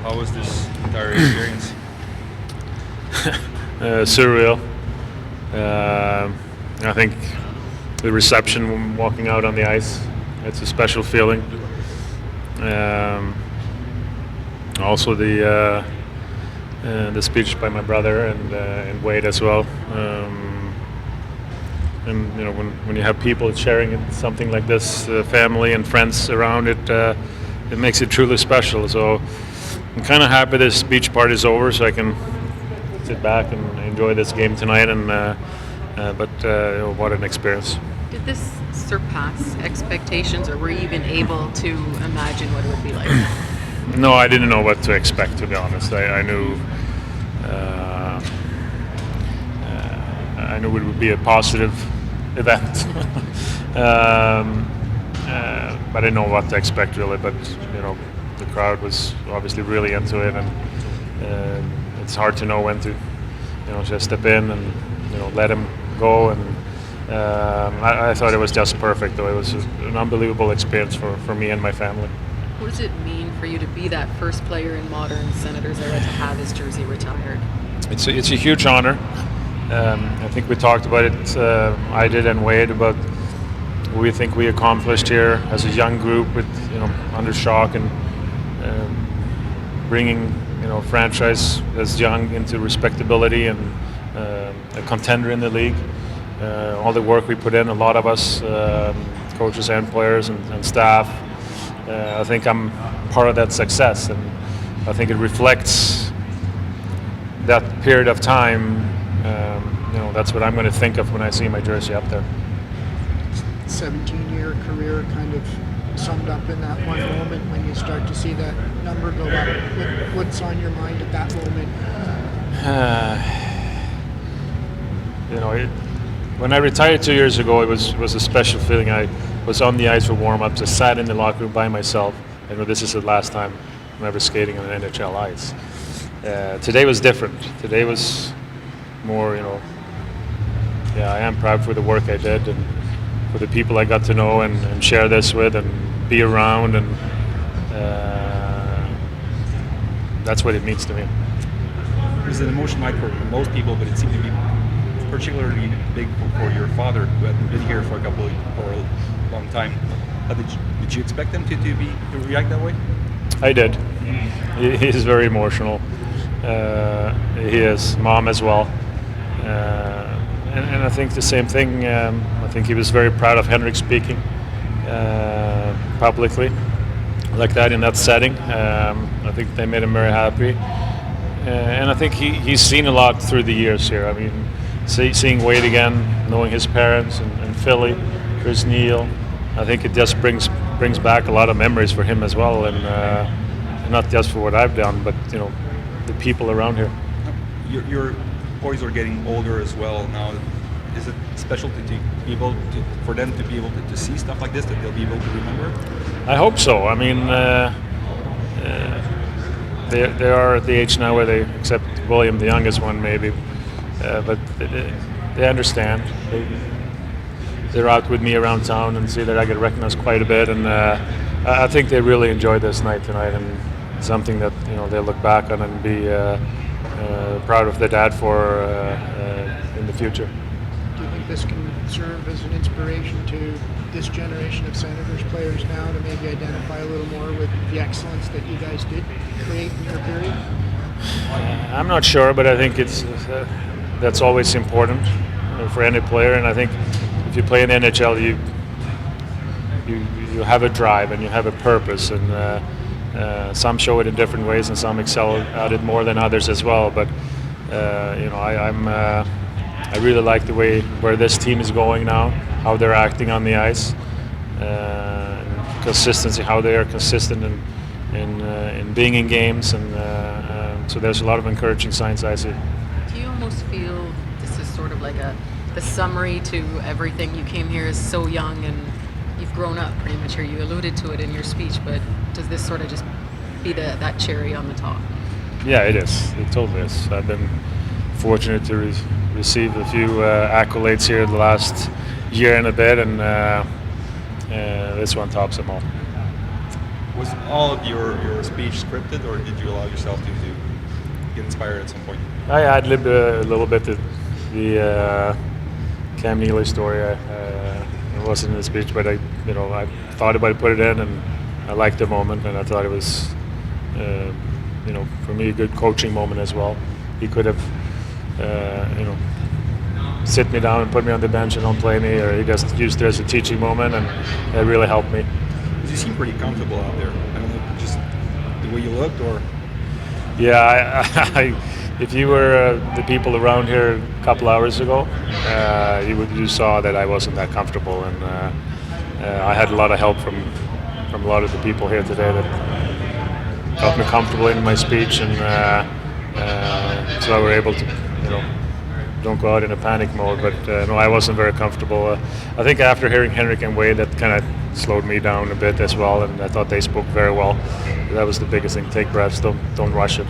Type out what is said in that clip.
How was this entire experience? Surreal. I think the reception when walking out on the ice, it's a special feeling. Also the speech by my brother and Wade as well. And you know when you have people sharing something like this, family and friends around it, it makes it truly special. So I'm kind of happy this beach party is over, so I can sit back and enjoy this game tonight. And but what an experience! Did this surpass expectations, or were you even able to imagine what it would be like? No, I didn't know what to expect, to be honest. I knew it would be a positive event, but I didn't know what to expect really. But you know, the crowd was obviously really into it, and it's hard to know when to, just step in and let him go. And I thought it was just perfect, though. It was an unbelievable experience for me and my family. What does it mean for you to be that first player in modern Senators era to have his jersey retired? It's a huge honor. I think we talked about it, I did and Wade, about what we think we accomplished here as a young group with, under shock and bringing, franchise as young into respectability and a contender in the league. All the work we put in, a lot of us, coaches and players and staff, I think I'm part of that success, and I think it reflects that period of time. That's what I'm going to think of when I see my jersey up there. 17-year career kind of summed up in that one moment when you start to see that number go up. What's on your mind at that moment? When I retired 2 years ago, it was a special feeling. I was on the ice for warm-ups. I sat in the locker room by myself. I know this is the last time I'm ever skating on an NHL ice. Today was different. Today was more, I am proud for the work I did and for the people I got to know and share this with and be around, and that's what it means to me. There's an emotion like for most people, but it seemed to be particularly big for your father, who hadn't been here for a long time. Did you expect them to react that way? I did. He's very emotional. He is. Mom as well. And I think the same thing. I think he was very proud of Henrik speaking publicly like that in that setting. I think they made him very happy. And I think he's seen a lot through the years here. I mean, seeing Wade again, knowing his parents and Philly, Chris Neal, I think it just brings back a lot of memories for him as well, and not just for what I've done, but the people around here. Your boys are getting older as well now. Is it special for them to be able to see stuff like this that they'll be able to remember? I hope so. I mean, they are at the age now where they, except William, the youngest one, maybe, but they understand. They're out with me around town and see that I get recognized quite a bit, and I think they really enjoyed this night tonight, and something that they'll look back on and be proud of their dad for in the future. Do you think this can serve as an inspiration to this generation of Senators players now to maybe identify a little more with the excellence that you guys did create in your period? I'm not sure, but I think that's always important for any player, and I think if you play in the NHL, you have a drive and you have a purpose, and some show it in different ways, and some excel at it more than others as well. But I really like the way where this team is going now, how they're acting on the ice, consistency, how they are consistent in being in games, and so there's a lot of encouraging signs I see. Do you almost feel this is sort of like the summary to everything? You came here as so young and you've grown up pretty much here. You alluded to it in your speech, but does this sort of just be that cherry on the top? Yeah, it is. It totally is. I've been fortunate to receive a few accolades here the last year and a bit, and this one tops them all. Was all of your speech scripted, or did you allow yourself to get inspired at some point? I ad-libbed a little bit the Cam Neely story. It wasn't in the speech, but I thought about it, put it in, and I liked the moment, and I thought it was, for me, a good coaching moment as well. He could have, sit me down and put me on the bench and don't play me, or he just used it as a teaching moment, and it really helped me. You seem pretty comfortable out there. I don't know, just the way you looked, or. Yeah, if you were the people around here a couple hours ago, you saw that I wasn't that comfortable, and I had a lot of help from a lot of the people here today that got me comfortable in my speech, and so I were able to, don't go out in a panic mode. But no, I wasn't very comfortable. I think after hearing Henrik and Wade, that kind of slowed me down a bit as well, and I thought they spoke very well. That was the biggest thing. Take breaths. Don't rush it.